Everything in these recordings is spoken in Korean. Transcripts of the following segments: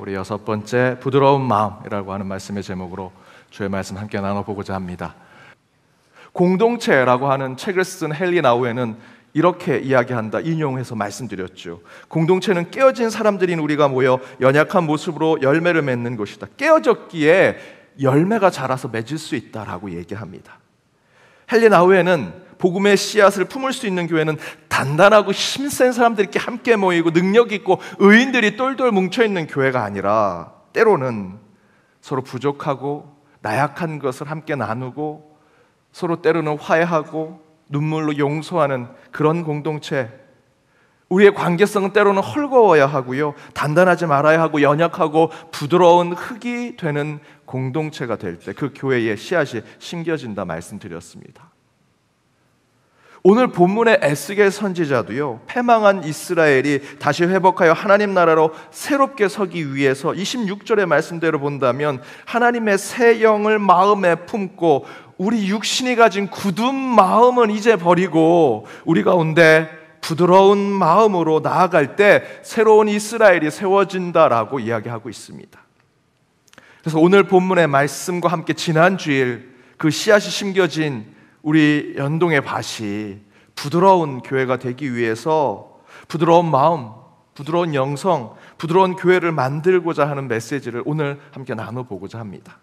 우리 6번째 부드러운 마음이라고 하는 말씀의 제목으로 주의 말씀 함께 나눠보고자 합니다. 공동체라고 하는 책을 쓴 헨리 나우에는 이렇게 이야기한다, 인용해서 말씀드렸죠. 공동체는 깨어진 사람들인 우리가 모여 연약한 모습으로 열매를 맺는 곳이다. 깨어졌기에 열매가 자라서 맺을 수 있다라고 얘기합니다. 헨리 나우에는 복음의 씨앗을 품을 수 있는 교회는 단단하고 힘센 사람들이 이렇게 함께 모이고 능력 있고 의인들이 똘똘 뭉쳐있는 교회가 아니라 때로는 서로 부족하고 나약한 것을 함께 나누고 서로 때로는 화해하고 눈물로 용서하는 그런 공동체, 우리의 관계성은 때로는 헐거워야 하고요, 단단하지 말아야 하고 연약하고 부드러운 흙이 되는 공동체가 될 때 그 교회의 씨앗이 심겨진다 말씀드렸습니다. 오늘 본문의 에스겔 선지자도요, 패망한 이스라엘이 다시 회복하여 하나님 나라로 새롭게 서기 위해서 26절의 말씀대로 본다면 하나님의 새 영을 마음에 품고 우리 육신이 가진 굳은 마음은 이제 버리고 우리 가운데 부드러운 마음으로 나아갈 때 새로운 이스라엘이 세워진다라고 이야기하고 있습니다. 그래서 오늘 본문의 말씀과 함께 지난주일 그 씨앗이 심겨진 우리 연동의 밭이 부드러운 교회가 되기 위해서 부드러운 마음, 부드러운 영성, 부드러운 교회를 만들고자 하는 메시지를 오늘 함께 나눠보고자 합니다.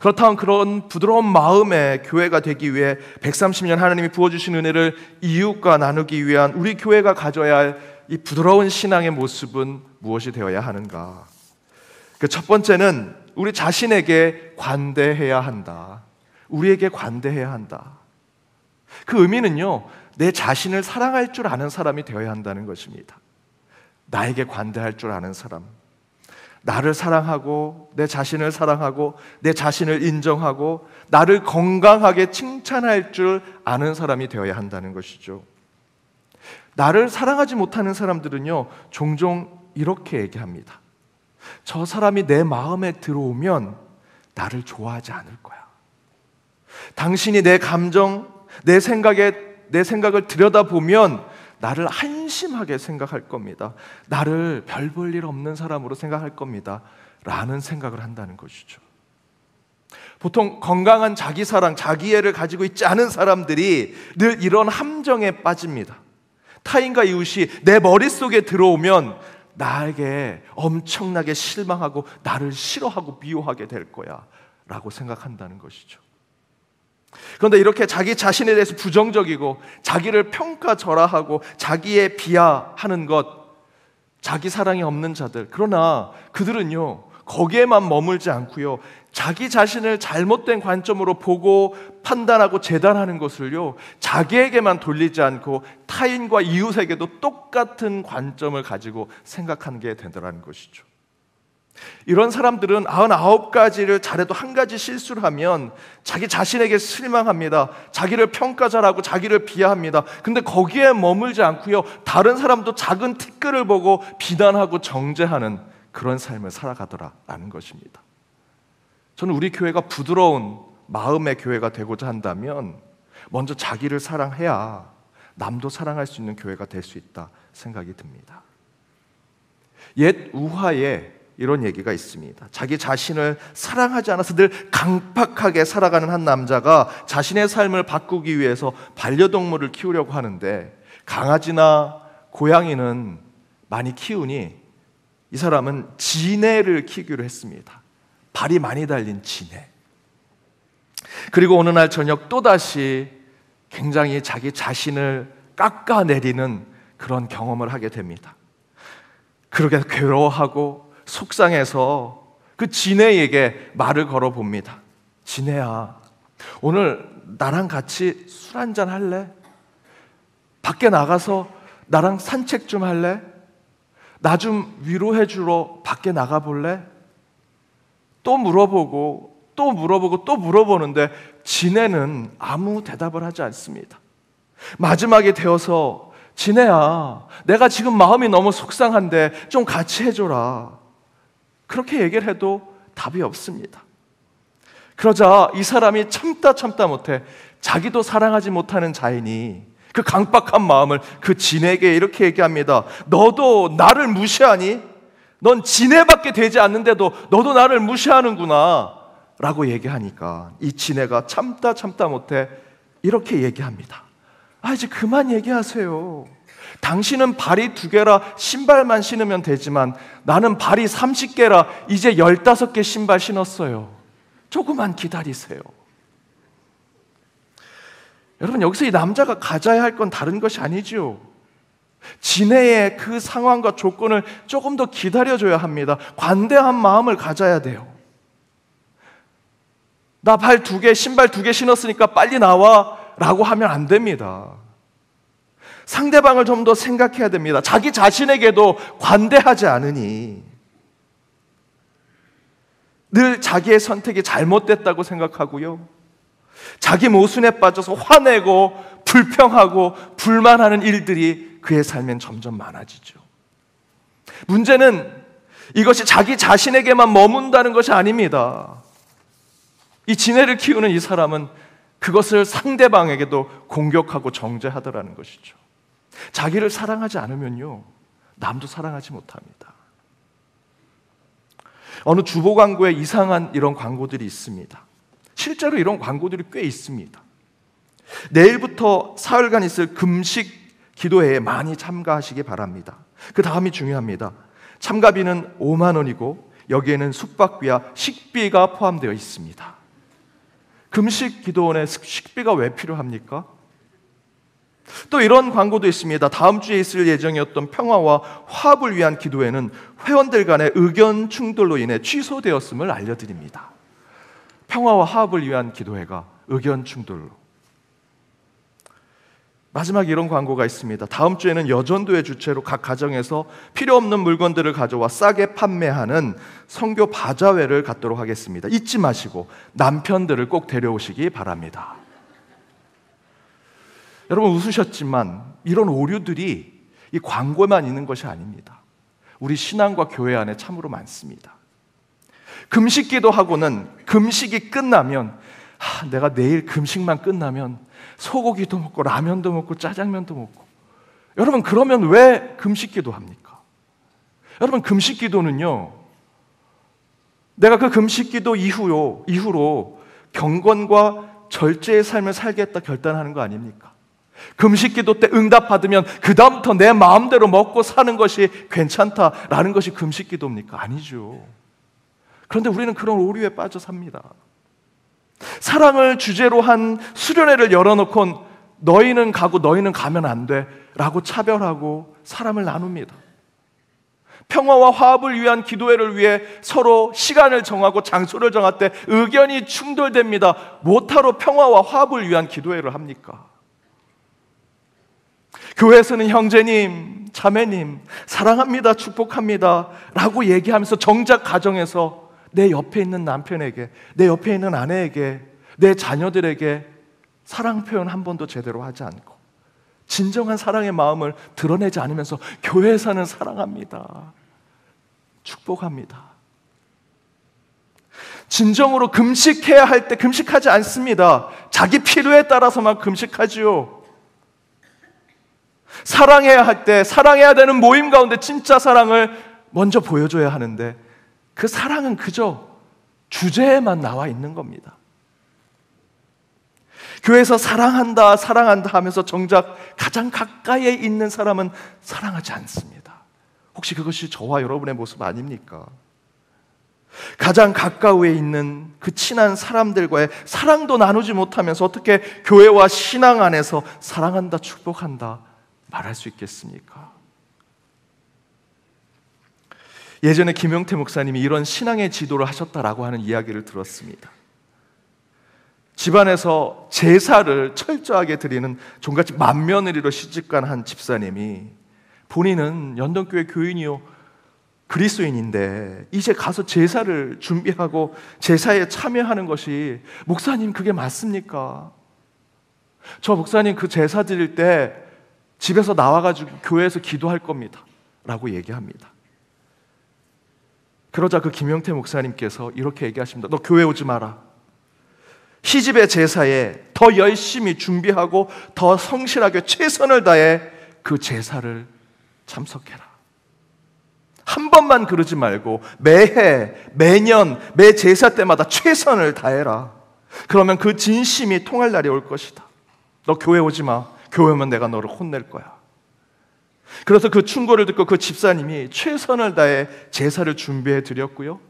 그렇다면 그런 부드러운 마음의 교회가 되기 위해 130년 하나님이 부어주신 은혜를 이웃과 나누기 위한 우리 교회가 가져야 할 이 부드러운 신앙의 모습은 무엇이 되어야 하는가? 그 첫 번째는 우리 자신에게 관대해야 한다. 우리에게 관대해야 한다. 그 의미는요, 내 자신을 사랑할 줄 아는 사람이 되어야 한다는 것입니다. 나에게 관대할 줄 아는 사람, 나를 사랑하고 내 자신을 사랑하고 내 자신을 인정하고 나를 건강하게 칭찬할 줄 아는 사람이 되어야 한다는 것이죠. 나를 사랑하지 못하는 사람들은요, 종종 이렇게 얘기합니다. 저 사람이 내 마음에 들어오면 나를 좋아하지 않을 거야. 당신이 내 감정, 내 생각을 들여다보면 나를 한심하게 생각할 겁니다. 나를 별 볼 일 없는 사람으로 생각할 겁니다. 라는 생각을 한다는 것이죠. 보통 건강한 자기사랑, 자기애를 가지고 있지 않은 사람들이 늘 이런 함정에 빠집니다. 타인과 이웃이 내 머릿속에 들어오면 나에게 엄청나게 실망하고 나를 싫어하고 미워하게 될 거야 라고 생각한다는 것이죠. 그런데 이렇게 자기 자신에 대해서 부정적이고 자기를 평가절하하고 자기의 비하하는 것, 자기 사랑이 없는 자들, 그러나 그들은요 거기에만 머물지 않고요, 자기 자신을 잘못된 관점으로 보고 판단하고 재단하는 것을요 자기에게만 돌리지 않고 타인과 이웃에게도 똑같은 관점을 가지고 생각하는 게 된다는 것이죠. 이런 사람들은 99가지를 잘해도 한 가지 실수를 하면 자기 자신에게 실망합니다. 자기를 평가절하고 자기를 비하합니다. 근데 거기에 머물지 않고요, 다른 사람도 작은 티끌을 보고 비난하고 정죄하는 그런 삶을 살아가더라라는 것입니다. 저는 우리 교회가 부드러운 마음의 교회가 되고자 한다면 먼저 자기를 사랑해야 남도 사랑할 수 있는 교회가 될 수 있다 생각이 듭니다. 옛 우화에 이런 얘기가 있습니다. 자기 자신을 사랑하지 않아서 늘 강팍하게 살아가는 한 남자가 자신의 삶을 바꾸기 위해서 반려동물을 키우려고 하는데 강아지나 고양이는 많이 키우니 이 사람은 지네를 키우기로 했습니다. 발이 많이 달린 지네. 그리고 어느 날 저녁 또다시 굉장히 자기 자신을 깎아내리는 그런 경험을 하게 됩니다. 그렇게 괴로워하고 속상해서 그 지네에게 말을 걸어봅니다. 지네야, 오늘 나랑 같이 술 한잔 할래? 밖에 나가서 나랑 산책 좀 할래? 나 좀 위로해 주러 밖에 나가볼래? 또 물어보고 또 물어보고 또 물어보는데 지네는 아무 대답을 하지 않습니다. 마지막에 되어서 지네야, 내가 지금 마음이 너무 속상한데 좀 같이 해줘라. 그렇게 얘기를 해도 답이 없습니다. 그러자 이 사람이 참다 못해 자기도 사랑하지 못하는 자인이 그 강박한 마음을 그 지네에게 이렇게 얘기합니다. 너도 나를 무시하니? 넌 지네밖에 되지 않는데도 너도 나를 무시하는구나 라고 얘기하니까 이 지네가 참다 못해 이렇게 얘기합니다. 이제 그만 얘기하세요. 당신은 발이 2개라 신발만 신으면 되지만 나는 발이 30개라 이제 15개 신발 신었어요. 조금만 기다리세요. 여러분, 여기서 이 남자가 가져야 할 건 다른 것이 아니죠. 지네의 그 상황과 조건을 조금 더 기다려줘야 합니다. 관대한 마음을 가져야 돼요. 나 발 2개, 신발 2개 신었으니까 빨리 나와 라고 하면 안 됩니다. 상대방을 좀 더 생각해야 됩니다. 자기 자신에게도 관대하지 않으니 늘 자기의 선택이 잘못됐다고 생각하고요, 자기 모순에 빠져서 화내고 불평하고 불만하는 일들이 그의 삶엔 점점 많아지죠. 문제는 이것이 자기 자신에게만 머문다는 것이 아닙니다. 이 지네를 키우는 이 사람은 그것을 상대방에게도 공격하고 정죄하더라는 것이죠. 자기를 사랑하지 않으면요, 남도 사랑하지 못합니다. 어느 주보 광고에 이상한 이런 광고들이 있습니다. 실제로 이런 광고들이 꽤 있습니다. 내일부터 사흘간 있을 금식 기도회에 많이 참가하시기 바랍니다. 그 다음이 중요합니다. 참가비는 5만 원이고 여기에는 숙박비와 식비가 포함되어 있습니다. 금식 기도원에 식비가 왜 필요합니까? 또 이런 광고도 있습니다. 다음 주에 있을 예정이었던 평화와 화합을 위한 기도회는 회원들 간의 의견 충돌로 인해 취소되었음을 알려드립니다. 평화와 화합을 위한 기도회가 의견 충돌로. 마지막 이런 광고가 있습니다. 다음 주에는 여전도의 주최로 각 가정에서 필요 없는 물건들을 가져와 싸게 판매하는 선교 바자회를 갖도록 하겠습니다. 잊지 마시고 남편들을 꼭 데려오시기 바랍니다. 여러분, 웃으셨지만 이런 오류들이 이 광고에만 있는 것이 아닙니다. 우리 신앙과 교회 안에 참으로 많습니다. 금식 기도하고는 금식이 끝나면 내가 내일 금식만 끝나면 소고기도 먹고 라면도 먹고 짜장면도 먹고. 여러분, 그러면 왜 금식 기도합니까? 여러분, 금식 기도는요, 내가 그 금식 기도 이후로 경건과 절제의 삶을 살겠다 결단하는 거 아닙니까? 금식 기도 때 응답받으면 그 다음부터 내 마음대로 먹고 사는 것이 괜찮다라는 것이 금식 기도입니까? 아니죠. 그런데 우리는 그런 오류에 빠져 삽니다. 사랑을 주제로 한 수련회를 열어놓고 너희는 가고 너희는 가면 안 돼 라고 차별하고 사람을 나눕니다. 평화와 화합을 위한 기도회를 위해 서로 시간을 정하고 장소를 정할 때 의견이 충돌됩니다. 못하러 평화와 화합을 위한 기도회를 합니까? 교회에서는 형제님, 자매님, 사랑합니다, 축복합니다 라고 얘기하면서 정작 가정에서 내 옆에 있는 남편에게, 내 옆에 있는 아내에게, 내 자녀들에게 사랑 표현 한 번도 제대로 하지 않고 진정한 사랑의 마음을 드러내지 않으면서 교회에서는 사랑합니다, 축복합니다. 진정으로 금식해야 할 때 금식하지 않습니다. 자기 필요에 따라서만 금식하지요. 사랑해야 할 때 사랑해야 되는 모임 가운데 진짜 사랑을 먼저 보여줘야 하는데 그 사랑은 그저 주제에만 나와 있는 겁니다. 교회에서 사랑한다 하면서 정작 가장 가까이에 있는 사람은 사랑하지 않습니다. 혹시 그것이 저와 여러분의 모습 아닙니까? 가장 가까이에 있는 그 친한 사람들과의 사랑도 나누지 못하면서 어떻게 교회와 신앙 안에서 사랑한다, 축복한다 말할 수 있겠습니까? 예전에 김용태 목사님이 이런 신앙의 지도를 하셨다라고 하는 이야기를 들었습니다. 집안에서 제사를 철저하게 드리는 종갓집 맏며느리로 시집간 한 집사님이 본인은 연동교회 교인이요 그리스도인인데 이제 가서 제사를 준비하고 제사에 참여하는 것이 목사님 그게 맞습니까? 저 목사님 그 제사 드릴 때 집에서 나와가지고 교회에서 기도할 겁니다 라고 얘기합니다. 그러자 그 김용태 목사님께서 이렇게 얘기하십니다. 너 교회 오지 마라. 시집의 제사에 더 열심히 준비하고 더 성실하게 최선을 다해 그 제사를 참석해라. 한 번만 그러지 말고 매해, 매년, 매 제사 때마다 최선을 다해라. 그러면 그 진심이 통할 날이 올 것이다. 너 교회 오지 마. 교회 오면 내가 너를 혼낼 거야. 그래서 그 충고를 듣고 그 집사님이 최선을 다해 제사를 준비해 드렸고요.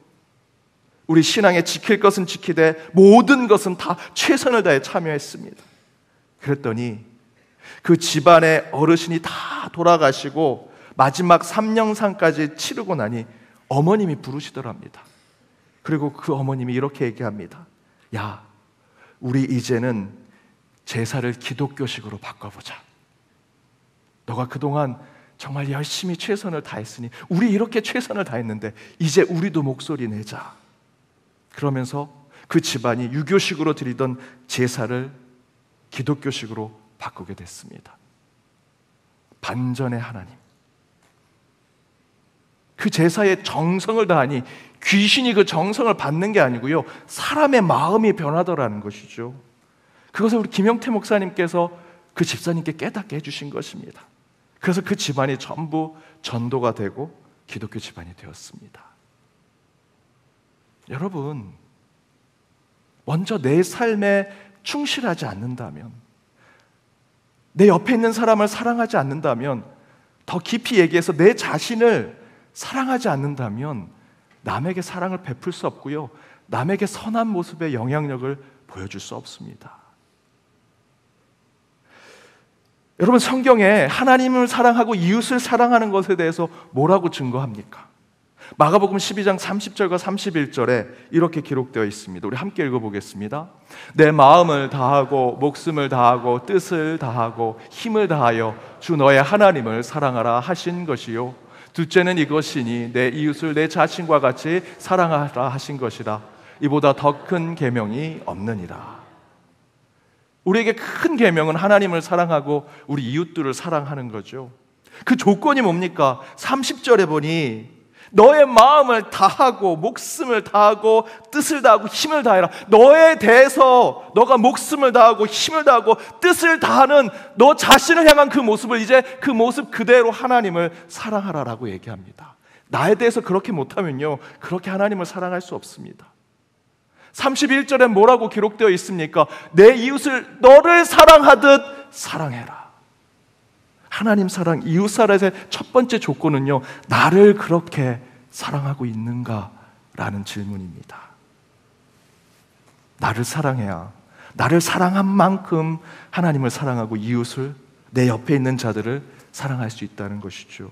우리 신앙에 지킬 것은 지키되 모든 것은 다 최선을 다해 참여했습니다. 그랬더니 그 집안의 어르신이 다 돌아가시고 마지막 삼령상까지 치르고 나니 어머님이 부르시더랍니다. 그리고 그 어머님이 이렇게 얘기합니다. 야, 우리 이제는 제사를 기독교식으로 바꿔보자. 너가 그동안 정말 열심히 최선을 다했으니 우리 이렇게 최선을 다했는데 이제 우리도 목소리 내자. 그러면서 그 집안이 유교식으로 드리던 제사를 기독교식으로 바꾸게 됐습니다. 반전의 하나님. 그 제사에 정성을 다하니 귀신이 그 정성을 받는 게 아니고요, 사람의 마음이 변하더라는 것이죠. 그것을 우리 김영태 목사님께서 그 집사님께 깨닫게 해주신 것입니다. 그래서 그 집안이 전부 전도가 되고 기독교 집안이 되었습니다. 여러분, 먼저 내 삶에 충실하지 않는다면, 내 옆에 있는 사람을 사랑하지 않는다면, 더 깊이 얘기해서 내 자신을 사랑하지 않는다면 남에게 사랑을 베풀 수 없고요, 남에게 선한 모습의 영향력을 보여줄 수 없습니다. 여러분, 성경에 하나님을 사랑하고 이웃을 사랑하는 것에 대해서 뭐라고 증거합니까? 마가복음 12장 30절과 31절에 이렇게 기록되어 있습니다. 우리 함께 읽어보겠습니다. 내 마음을 다하고 목숨을 다하고 뜻을 다하고 힘을 다하여 주 너의 하나님을 사랑하라 하신 것이요, 둘째는 이것이니 내 이웃을 내 자신과 같이 사랑하라 하신 것이라. 이보다 더 큰 계명이 없느니라. 우리에게 큰 계명은 하나님을 사랑하고 우리 이웃들을 사랑하는 거죠. 그 조건이 뭡니까? 30절에 보니 너의 마음을 다하고 목숨을 다하고 뜻을 다하고 힘을 다해라. 너에 대해서 너가 목숨을 다하고 힘을 다하고 뜻을 다하는 너 자신을 향한 그 모습을, 이제 그 모습 그대로 하나님을 사랑하라라고 얘기합니다. 나에 대해서 그렇게 못하면요, 그렇게 하나님을 사랑할 수 없습니다. 31절에 뭐라고 기록되어 있습니까? 내 이웃을 너를 사랑하듯 사랑해라. 하나님 사랑, 이웃 사랑의 첫 번째 조건은요, 나를 그렇게 사랑하고 있는가라는 질문입니다. 나를 사랑해야, 나를 사랑한 만큼 하나님을 사랑하고 이웃을, 내 옆에 있는 자들을 사랑할 수 있다는 것이죠.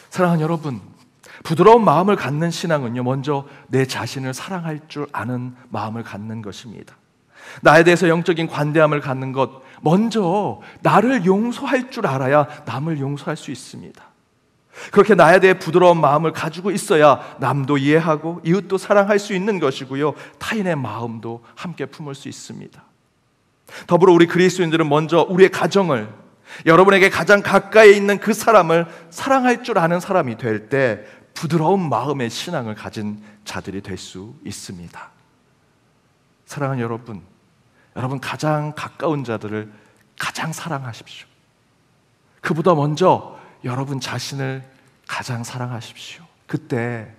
사랑하는 여러분, 부드러운 마음을 갖는 신앙은요, 먼저 내 자신을 사랑할 줄 아는 마음을 갖는 것입니다. 나에 대해서 영적인 관대함을 갖는 것, 먼저 나를 용서할 줄 알아야 남을 용서할 수 있습니다. 그렇게 나에 대해 부드러운 마음을 가지고 있어야 남도 이해하고 이웃도 사랑할 수 있는 것이고요, 타인의 마음도 함께 품을 수 있습니다. 더불어 우리 그리스도인들은 먼저 우리의 가정을, 여러분에게 가장 가까이 있는 그 사람을 사랑할 줄 아는 사람이 될 때 부드러운 마음의 신앙을 가진 자들이 될 수 있습니다. 사랑하는 여러분, 여러분 가장 가까운 자들을 가장 사랑하십시오. 그보다 먼저 여러분 자신을 가장 사랑하십시오. 그때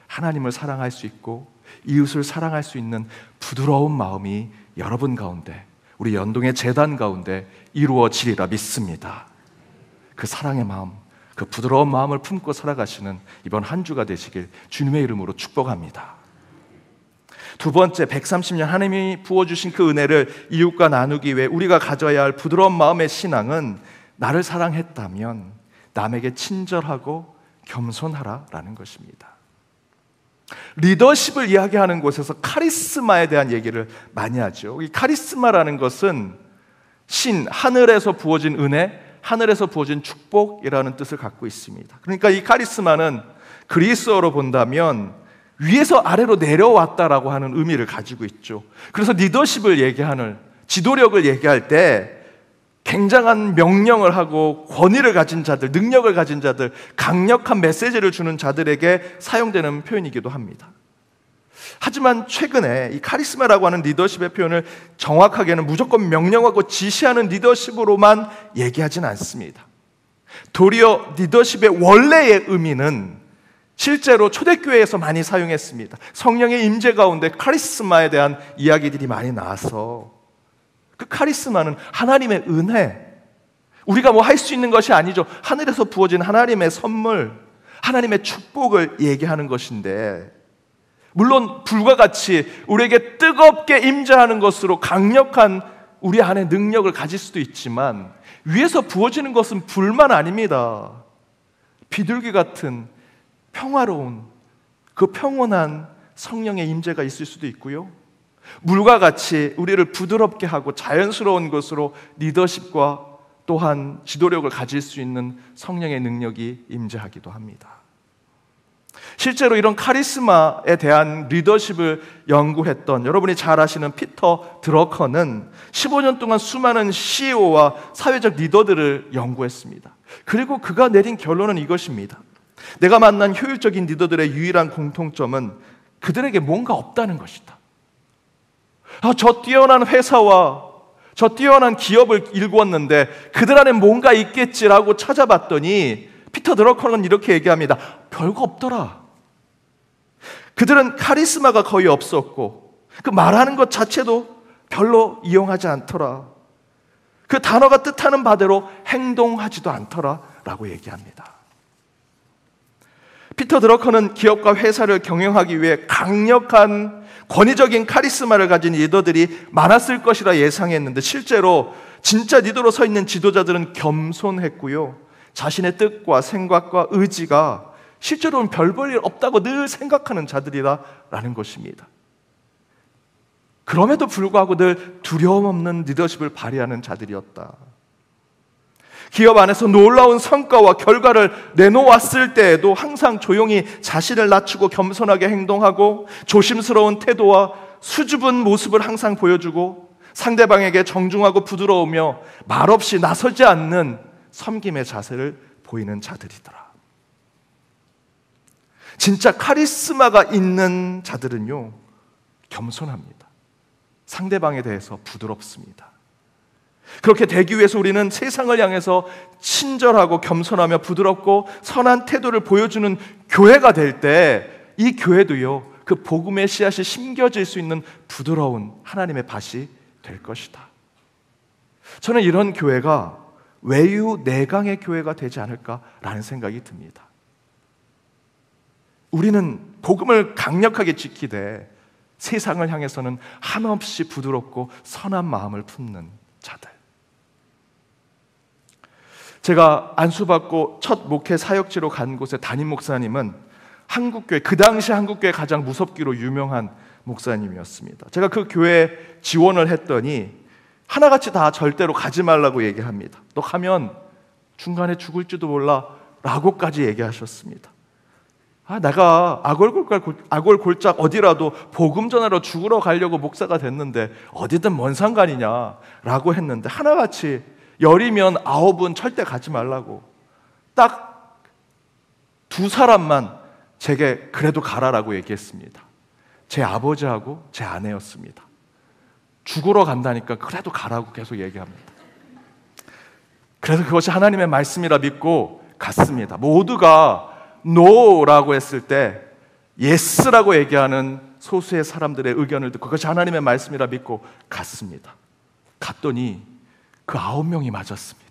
하나님을 사랑할 수 있고 이웃을 사랑할 수 있는 부드러운 마음이 여러분 가운데, 우리 연동의 재단 가운데 이루어지리라 믿습니다. 그 사랑의 마음, 그 부드러운 마음을 품고 살아가시는 이번 한 주가 되시길 주님의 이름으로 축복합니다. 두 번째, 130년 하나님이 부어주신 그 은혜를 이웃과 나누기 위해 우리가 가져야 할 부드러운 마음의 신앙은, 나를 사랑했다면 남에게 친절하고 겸손하라라는 것입니다. 리더십을 이야기하는 곳에서 카리스마에 대한 얘기를 많이 하죠. 이 카리스마라는 것은 하늘에서 부어진 은혜, 하늘에서 부어진 축복이라는 뜻을 갖고 있습니다. 그러니까 이 카리스마는 그리스어로 본다면 위에서 아래로 내려왔다라고 하는 의미를 가지고 있죠. 그래서 리더십을 얘기하는, 지도력을 얘기할 때 굉장한 명령을 하고 권위를 가진 자들, 능력을 가진 자들, 강력한 메시지를 주는 자들에게 사용되는 표현이기도 합니다. 하지만 최근에 이 카리스마라고 하는 리더십의 표현을 정확하게는 무조건 명령하고 지시하는 리더십으로만 얘기하지는 않습니다. 도리어 리더십의 원래의 의미는 실제로 초대교회에서 많이 사용했습니다. 성령의 임재 가운데 카리스마에 대한 이야기들이 많이 나와서 그 카리스마는 하나님의 은혜, 우리가 뭐 할 수 있는 것이 아니죠. 하늘에서 부어진 하나님의 선물, 하나님의 축복을 얘기하는 것인데, 물론 불과 같이 우리에게 뜨겁게 임재하는 것으로 강력한 우리 안에 능력을 가질 수도 있지만 위에서 부어지는 것은 불만 아닙니다. 비둘기 같은 평화로운, 그 평온한 성령의 임재가 있을 수도 있고요, 물과 같이 우리를 부드럽게 하고 자연스러운 것으로 리더십과 또한 지도력을 가질 수 있는 성령의 능력이 임재하기도 합니다. 실제로 이런 카리스마에 대한 리더십을 연구했던 여러분이 잘 아시는 피터 드러커는 15년 동안 수많은 CEO와 사회적 리더들을 연구했습니다. 그리고 그가 내린 결론은 이것입니다. 내가 만난 효율적인 리더들의 유일한 공통점은 그들에게 뭔가 없다는 것이다. 저 뛰어난 회사와 저 뛰어난 기업을 일구었는데 그들 안에 뭔가 있겠지라고 찾아봤더니 피터 드러커는 이렇게 얘기합니다. 별거 없더라. 그들은 카리스마가 거의 없었고 그 말하는 것 자체도 별로 이용하지 않더라. 그 단어가 뜻하는 바대로 행동하지도 않더라 라고 얘기합니다. 피터 드러커는 기업과 회사를 경영하기 위해 강력한 권위적인 카리스마를 가진 리더들이 많았을 것이라 예상했는데 실제로 진짜 리더로 서 있는 지도자들은 겸손했고요, 자신의 뜻과 생각과 의지가 실제로는 별 볼 일 없다고 늘 생각하는 자들이라는 것입니다. 그럼에도 불구하고 늘 두려움 없는 리더십을 발휘하는 자들이었다. 기업 안에서 놀라운 성과와 결과를 내놓았을 때에도 항상 조용히 자신을 낮추고 겸손하게 행동하고 조심스러운 태도와 수줍은 모습을 항상 보여주고 상대방에게 정중하고 부드러우며 말없이 나서지 않는 섬김의 자세를 보이는 자들이더라. 진짜 카리스마가 있는 자들은요, 겸손합니다. 상대방에 대해서 부드럽습니다. 그렇게 되기 위해서 우리는 세상을 향해서 친절하고 겸손하며 부드럽고 선한 태도를 보여주는 교회가 될 때 이 교회도요, 그 복음의 씨앗이 심겨질 수 있는 부드러운 하나님의 밭이 될 것이다. 저는 이런 교회가 외유 내강의 교회가 되지 않을까라는 생각이 듭니다. 우리는 복음을 강력하게 지키되 세상을 향해서는 한없이 부드럽고 선한 마음을 품는 자들. 제가 안수받고 첫 목회 사역지로 간 곳의 담임 목사님은 한국교회, 그 당시 한국교회 가장 무섭기로 유명한 목사님이었습니다. 제가 그 교회에 지원을 했더니 하나같이 다 절대로 가지 말라고 얘기합니다. 너 가면 중간에 죽을지도 몰라 라고까지 얘기하셨습니다. 내가 아골골짝 어디라도 복음 전하러 죽으러 가려고 목사가 됐는데 어디든 뭔 상관이냐 라고 했는데 하나같이 열이면 9은 절대 가지 말라고 딱 두 사람만 제게 그래도 가라라고 얘기했습니다. 제 아버지하고 제 아내였습니다. 죽으러 간다니까 그래도 가라고 계속 얘기합니다. 그래서 그것이 하나님의 말씀이라 믿고 갔습니다. 모두가 no라고 했을 때 yes라고 얘기하는 소수의 사람들의 의견을 듣고 그것이 하나님의 말씀이라 믿고 갔습니다. 갔더니 그 9명이 맞았습니다.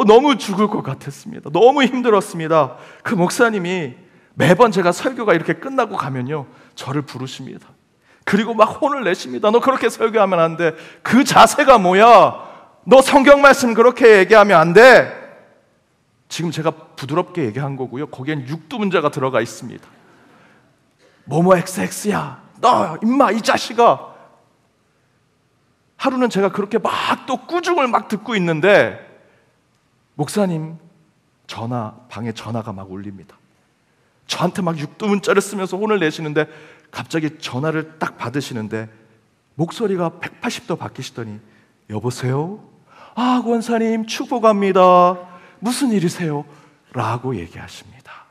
너무 죽을 것 같았습니다. 너무 힘들었습니다. 그 목사님이 매번 제가 설교가 이렇게 끝나고 가면요, 저를 부르십니다. 그리고 막 혼을 내십니다. 너 그렇게 설교하면 안 돼. 그 자세가 뭐야? 너 성경 말씀 그렇게 얘기하면 안 돼. 지금 제가 부드럽게 얘기한 거고요, 거기엔 육두문자가 들어가 있습니다. 뭐뭐 XX야 너 임마 이 자식아. 하루는 제가 그렇게 막 또 꾸중을 막 듣고 있는데 목사님 방에 전화가 막 울립니다. 저한테 막 육두문자를 쓰면서 혼을 내시는데 갑자기 전화를 딱 받으시는데 목소리가 180도 바뀌시더니 여보세요? 권사님 축복합니다. 무슨 일이세요? 라고 얘기하십니다.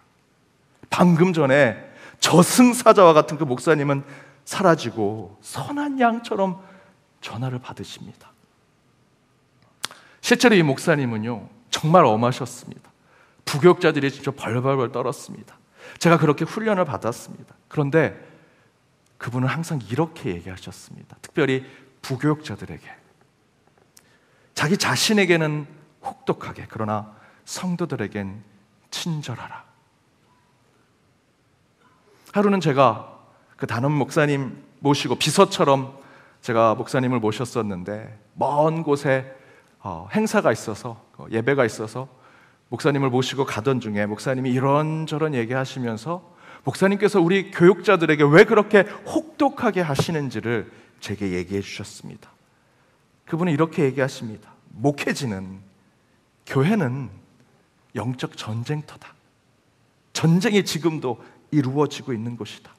방금 전에 저승사자와 같은 그 목사님은 사라지고 선한 양처럼 전화를 받으십니다. 실제로 이 목사님은요, 정말 엄하셨습니다. 부교육자들이 진짜 벌벌벌 떨었습니다. 제가 그렇게 훈련을 받았습니다. 그런데 그분은 항상 이렇게 얘기하셨습니다. 특별히 부교육자들에게. 자기 자신에게는 혹독하게, 그러나 성도들에겐 친절하라. 하루는 제가 그 단원 목사님 모시고 비서처럼 제가 목사님을 모셨었는데, 먼 곳에 행사가 있어서, 예배가 있어서 목사님을 모시고 가던 중에 목사님이 이런저런 얘기하시면서 목사님께서 우리 교육자들에게 왜 그렇게 혹독하게 하시는지를 제게 얘기해 주셨습니다. 그분은 이렇게 얘기하십니다. 목회지는, 교회는 영적 전쟁터다. 전쟁이 지금도 이루어지고 있는 곳이다.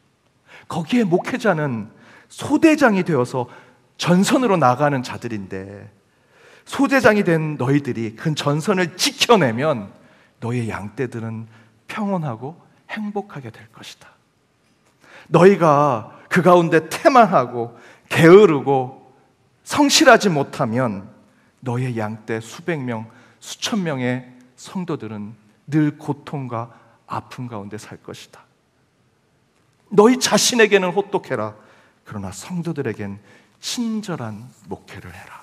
거기에 목회자는 소대장이 되어서 전선으로 나가는 자들인데, 소대장이 된 너희들이 그 전선을 지켜내면 너희의 양떼들은 평온하고 행복하게 될 것이다. 너희가 그 가운데 태만하고 게으르고 성실하지 못하면 너희의 양떼 수백 명, 수천 명의 성도들은 늘 고통과 아픔 가운데 살 것이다. 너희 자신에게는 혹독해라. 그러나 성도들에겐 친절한 목회를 해라.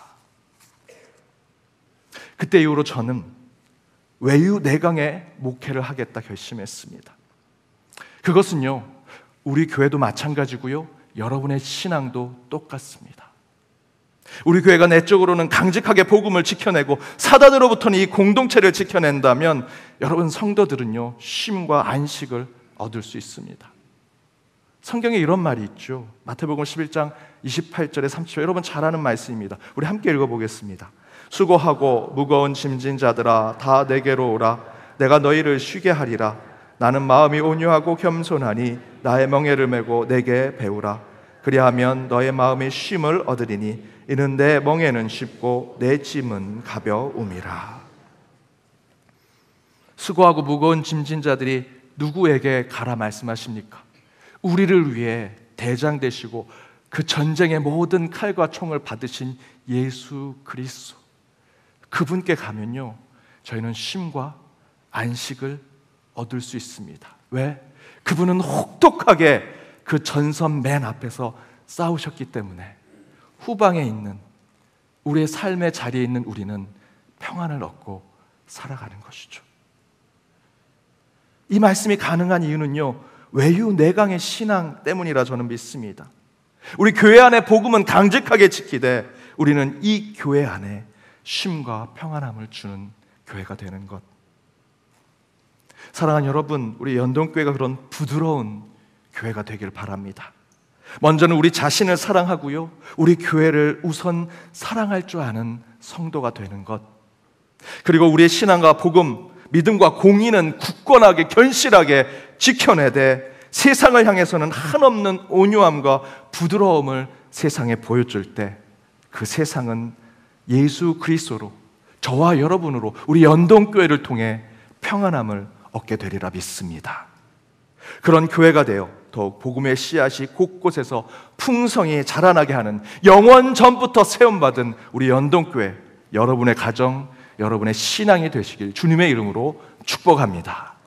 그때 이후로 저는 외유 내강의 목회를 하겠다 결심했습니다. 그것은요, 우리 교회도 마찬가지고요, 여러분의 신앙도 똑같습니다. 우리 교회가 내적으로는 강직하게 복음을 지켜내고 사단으로부터는 이 공동체를 지켜낸다면 여러분 성도들은요, 쉼과 안식을 얻을 수 있습니다. 성경에 이런 말이 있죠. 마태복음 11장 28절에 30절, 여러분 잘 아는 말씀입니다. 우리 함께 읽어보겠습니다. 수고하고 무거운 짐진 자들아 다 내게로 오라. 내가 너희를 쉬게 하리라. 나는 마음이 온유하고 겸손하니 나의 멍에를 메고 내게 배우라. 그리하면 너의 마음이 쉼을 얻으리니 이는 내 멍에는 쉽고 내 짐은 가벼움이라. 수고하고 무거운 짐진 자들이 누구에게 가라 말씀하십니까? 우리를 위해 대장 되시고 그 전쟁의 모든 칼과 총을 받으신 예수 그리스도, 그분께 가면요, 저희는 쉼과 안식을 얻을 수 있습니다. 왜? 그분은 혹독하게 그 전선 맨 앞에서 싸우셨기 때문에 후방에 있는 우리의 삶의 자리에 있는 우리는 평안을 얻고 살아가는 것이죠. 이 말씀이 가능한 이유는요, 외유 내강의 신앙 때문이라 저는 믿습니다. 우리 교회 안에 복음은 강직하게 지키되 우리는 이 교회 안에 쉼과 평안함을 주는 교회가 되는 것. 사랑하는 여러분, 우리 연동교회가 그런 부드러운 교회가 되길 바랍니다. 먼저는 우리 자신을 사랑하고요, 우리 교회를 우선 사랑할 줄 아는 성도가 되는 것. 그리고 우리의 신앙과 복음, 믿음과 공의는 굳건하게 견실하게 지켜내되 세상을 향해서는 한없는 온유함과 부드러움을 세상에 보여줄 때 그 세상은 예수 그리스도로, 저와 여러분으로, 우리 연동교회를 통해 평안함을 얻게 되리라 믿습니다. 그런 교회가 되어 더욱 복음의 씨앗이 곳곳에서 풍성히 자라나게 하는 영원 전부터 세움받은 우리 연동교회, 여러분의 가정, 여러분의 신앙이 되시길 주님의 이름으로 축복합니다.